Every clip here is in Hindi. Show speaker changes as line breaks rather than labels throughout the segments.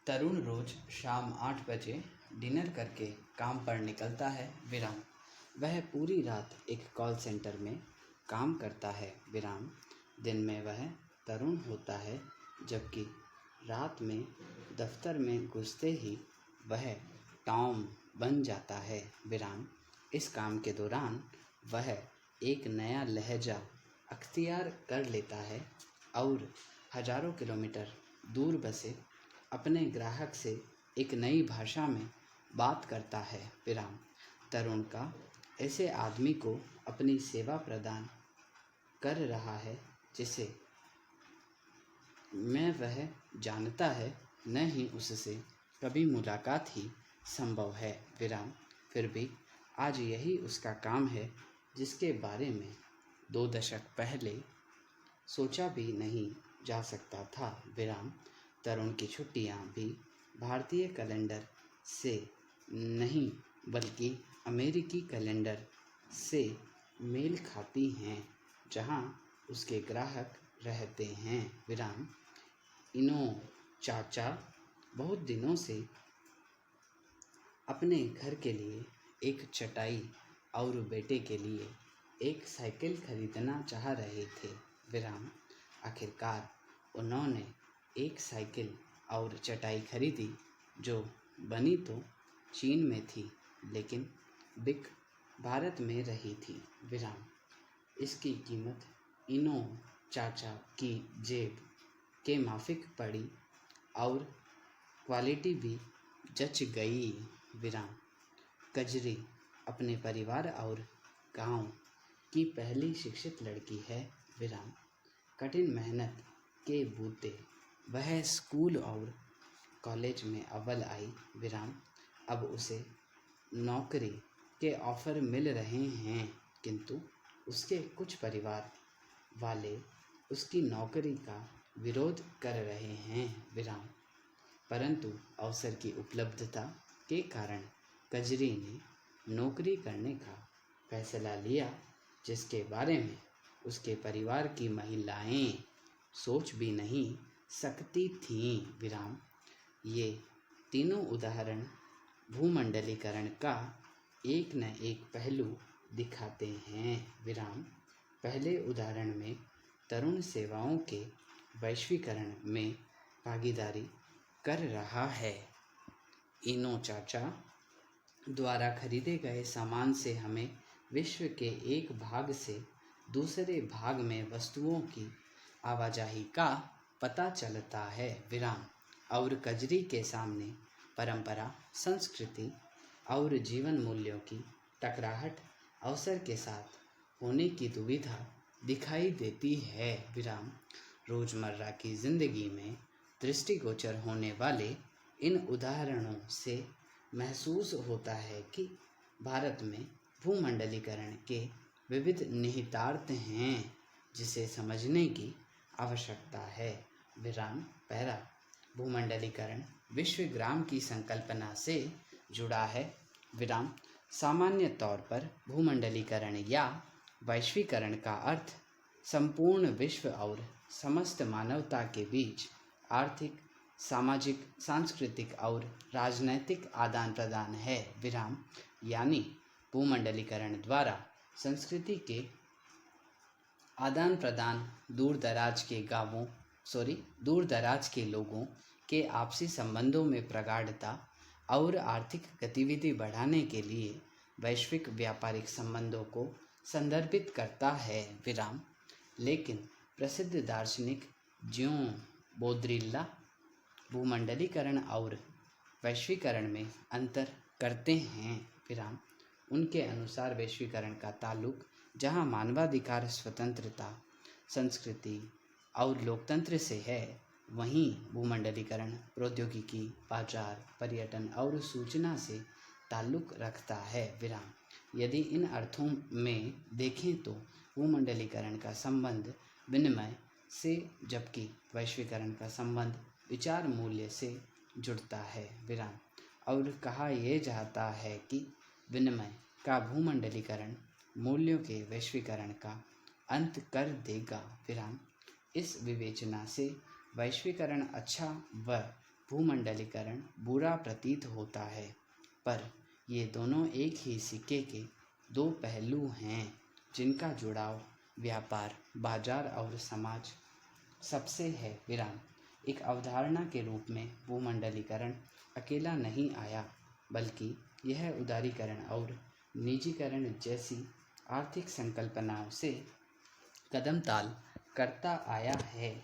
तरुण रोज शाम 8 बजे डिनर करके काम पर निकलता है। विराम। वह पूरी रात एक कॉल सेंटर में काम करता है। विराम। दिन में वह तरुण होता है, जबकि रात में दफ्तर में घुसते ही वह टॉम बन जाता है। विराम। इस काम के दौरान वह एक नया लहजा अख्तियार कर लेता है और हजारों किलोमीटर दूर बसे अपने ग्राहक से एक नई भाषा में बात करता है। विराम। तरुण का ऐसे आदमी को अपनी सेवा प्रदान कर रहा है जिसे मैं वह जानता है, न ही उससे कभी मुलाकात ही संभव है। विराम। फिर भी आज यही उसका काम है जिसके बारे में 2 दशक पहले सोचा भी नहीं जा सकता था। विराम। तरुण की छुट्टियां भी भारतीय कैलेंडर से नहीं बल्कि अमेरिकी कैलेंडर से मेल खाती हैं, जहां उसके ग्राहक रहते हैं। विराम। इनो चाचा बहुत दिनों से अपने घर के लिए एक चटाई और बेटे के लिए एक साइकिल खरीदना चाह रहे थे। विराम। आखिरकार उन्होंने एक साइकिल और चटाई खरीदी, जो बनी तो चीन में थी लेकिन बिक भारत में रही थी। विराम। इसकी कीमत इनो चाचा की जेब के माफिक पड़ी और क्वालिटी भी जच गई। विराम। कजरी अपने परिवार और गांव की पहली शिक्षित लड़की है। विराम। कठिन मेहनत के बूते वह स्कूल और कॉलेज में अव्वल आई। विराम। अब उसे नौकरी के ऑफर मिल रहे हैं, किंतु उसके कुछ परिवार वाले उसकी नौकरी का विरोध कर रहे हैं। विराम। परंतु अवसर की उपलब्धता के कारण कजरी ने नौकरी करने का फैसला लिया, जिसके बारे में उसके परिवार की महिलाएं सोच भी नहीं सकती थीं। विराम। ये तीनों उदाहरण भूमंडलीकरण का एक न एक पहलू दिखाते हैं। विराम। पहले उदाहरण में तरुण सेवाओं के वैश्वीकरण में भागीदारी कर रहा है। इनो चाचा द्वारा खरीदे गए सामान से हमें विश्व के एक भाग से दूसरे भाग में वस्तुओं की आवाजाही का पता चलता है। विराम। और कजरी के सामने परंपरा, संस्कृति और जीवन मूल्यों की टकराहट अवसर के साथ होने की दुविधा दिखाई देती है। विराम। रोजमर्रा की जिंदगी में दृष्टिगोचर होने वाले इन उदाहरणों से महसूस होता है कि भारत में भूमंडलीकरण के विविध निहितार्थ हैं, जिसे समझने की आवश्यकता है। विराम। पहला, भूमंडलीकरण विश्वग्राम की संकल्पना से जुड़ा है। विराम। सामान्य तौर पर भूमंडलीकरण या वैश्वीकरण का अर्थ संपूर्ण विश्व और समस्त मानवता के बीच आर्थिक, सामाजिक, सांस्कृतिक और राजनैतिक आदान प्रदान है। विराम। यानी भूमंडलीकरण द्वारा संस्कृति के आदान प्रदान, दूर दराज के लोगों के आपसी संबंधों में प्रगाढ़ता और आर्थिक गतिविधि बढ़ाने के लिए वैश्विक व्यापारिक संबंधों को संदर्भित करता है। विराम। लेकिन प्रसिद्ध दार्शनिक ज्यों बोद्रिल्ला भूमंडलीकरण और वैश्वीकरण में अंतर करते हैं। विराम। उनके अनुसार वैश्वीकरण का ताल्लुक जहां मानवाधिकार, स्वतंत्रता, संस्कृति और लोकतंत्र से है, वहीं भूमंडलीकरण प्रौद्योगिकी, बाजार, पर्यटन और सूचना से ताल्लुक रखता है। विराम। यदि इन अर्थों में देखें तो भूमंडलीकरण का संबंध विनिमय से, जबकि वैश्वीकरण का संबंध विचार मूल्य से जुड़ता है। विराम। और कहा यह जाता है कि विनिमय का भूमंडलीकरण मूल्यों के वैश्वीकरण का अंत कर देगा। विराम। इस विवेचना से वैश्वीकरण अच्छा व भूमंडलीकरण बुरा प्रतीत होता है, पर ये दोनों एक ही सिक्के के दो पहलू हैं जिनका जुड़ाव व्यापार, बाजार और समाज सबसे है। विराम। एक अवधारणा के रूप में भूमंडलीकरण अकेला नहीं आया, बल्कि यह उदारीकरण और निजीकरण जैसी आर्थिक संकल्पनाओं से कदम ताल करता आया है।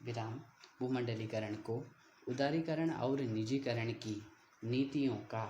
विराम। भूमंडलीकरण को उदारीकरण और निजीकरण की नीतियों का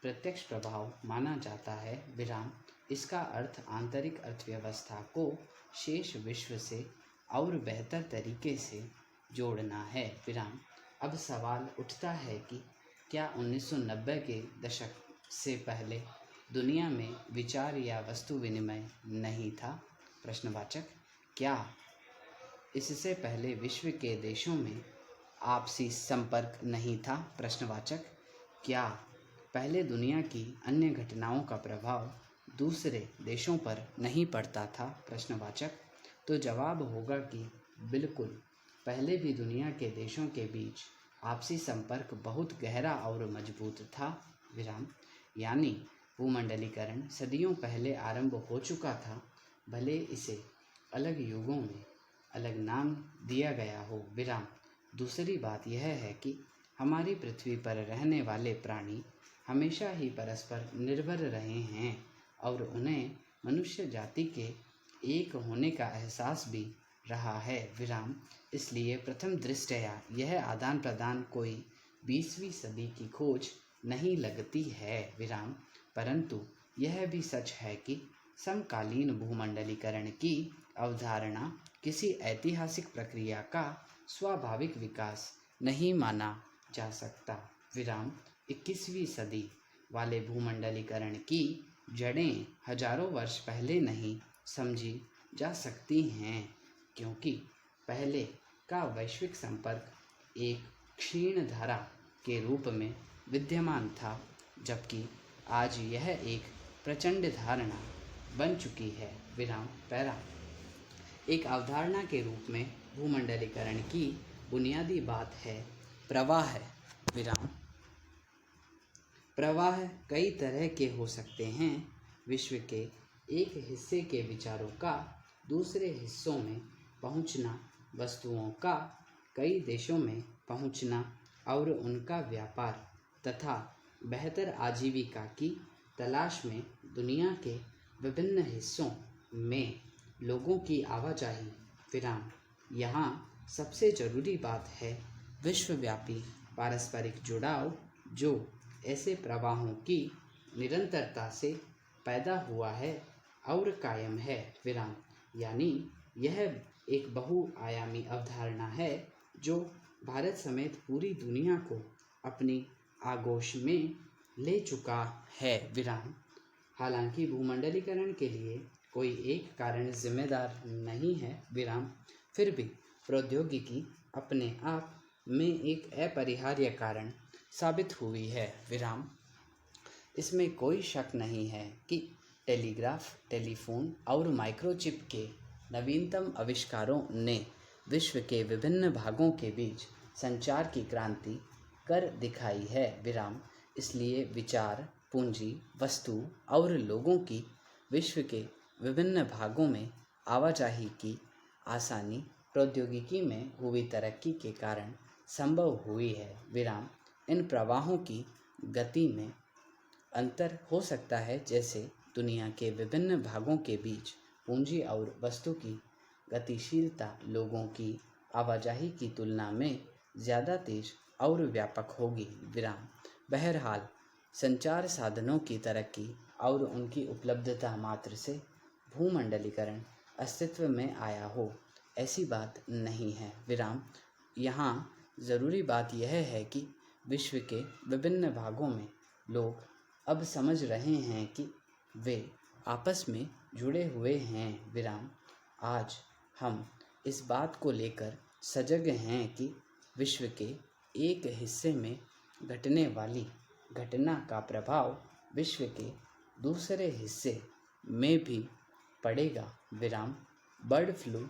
प्रत्यक्ष प्रभाव माना जाता है। विराम। इसका अर्थ आंतरिक अर्थव्यवस्था को शेष विश्व से और बेहतर तरीके से जोड़ना है। विराम। अब सवाल उठता है कि क्या 1990 के दशक से पहले दुनिया में विचार या वस्तु विनिमय नहीं था? प्रश्नवाचक। क्या इससे पहले विश्व के देशों में आपसी संपर्क नहीं था? प्रश्नवाचक। क्या पहले दुनिया की अन्य घटनाओं का प्रभाव दूसरे देशों पर नहीं पड़ता था? प्रश्नवाचक। तो जवाब होगा कि बिल्कुल, पहले भी दुनिया के देशों के बीच आपसी संपर्क बहुत गहरा और मजबूत था। विराम। यानी भूमंडलीकरण सदियों पहले आरंभ हो चुका था, भले इसे अलग युगों में अलग नाम दिया गया हो। विराम। दूसरी बात यह है कि हमारी पृथ्वी पर रहने वाले प्राणी हमेशा ही परस्पर निर्भर रहे हैं और उन्हें मनुष्य जाति के एक होने का एहसास भी रहा है। विराम। इसलिए प्रथम दृष्टया यह आदान प्रदान कोई 20वीं सदी की खोज नहीं लगती है। विराम। परंतु यह भी सच है कि समकालीन भूमंडलीकरण की अवधारणा किसी ऐतिहासिक प्रक्रिया का स्वाभाविक विकास नहीं माना जा सकता। विराम। 21वीं सदी वाले भूमंडलीकरण की जड़ें हजारों वर्ष पहले नहीं समझी जा सकती हैं, क्योंकि पहले का वैश्विक संपर्क एक क्षीण धारा के रूप में विद्यमान था, जबकि आज यह एक प्रचंड धारणा बन चुकी है। विराम। पैरा। एक अवधारणा के रूप में भूमंडलीकरण की बुनियादी बात है प्रवाह। विराम। प्रवाह कई तरह के हो सकते हैं। विश्व के एक हिस्से के विचारों का दूसरे हिस्सों में पहुंचना, वस्तुओं का कई देशों में पहुंचना और उनका व्यापार तथा बेहतर आजीविका की तलाश में दुनिया के विभिन्न हिस्सों में लोगों की आवाजाही। विराम। यहाँ सबसे ज़रूरी बात है विश्वव्यापी पारस्परिक जुड़ाव, जो ऐसे प्रवाहों की निरंतरता से पैदा हुआ है और कायम है। विराम। यानी यह एक बहुआयामी अवधारणा है जो भारत समेत पूरी दुनिया को अपनी आगोश में ले चुका है। विराम। हालांकि भूमंडलीकरण के लिए कोई एक कारण जिम्मेदार नहीं है। विराम। फिर भी प्रौद्योगिकी अपने आप में एक अपरिहार्य कारण साबित हुई है। विराम। इसमें कोई शक नहीं है कि टेलीग्राफ, टेलीफोन और माइक्रोचिप के नवीनतम आविष्कारों ने विश्व के विभिन्न भागों के बीच संचार की क्रांति कर दिखाई है। विराम। इसलिए विचार, पूंजी, वस्तु और लोगों की विश्व के विभिन्न भागों में आवाजाही की आसानी प्रौद्योगिकी में हुई तरक्की के कारण संभव हुई है। विराम। इन प्रवाहों की गति में अंतर हो सकता है, जैसे दुनिया के विभिन्न भागों के बीच पूंजी और वस्तु की गतिशीलता लोगों की आवाजाही की तुलना में ज़्यादा तेज और व्यापक होगी। विराम। बहरहाल, संचार साधनों की तरक्की और उनकी उपलब्धता मात्र से भूमंडलीकरण अस्तित्व में आया हो, ऐसी बात नहीं है। विराम। यहाँ ज़रूरी बात यह है कि विश्व के विभिन्न भागों में लोग अब समझ रहे हैं कि वे आपस में जुड़े हुए हैं। विराम। आज हम इस बात को लेकर सजग हैं कि विश्व के एक हिस्से में घटने वाली घटना का प्रभाव विश्व के दूसरे हिस्से में भी पड़ेगा। विराम। Bird flu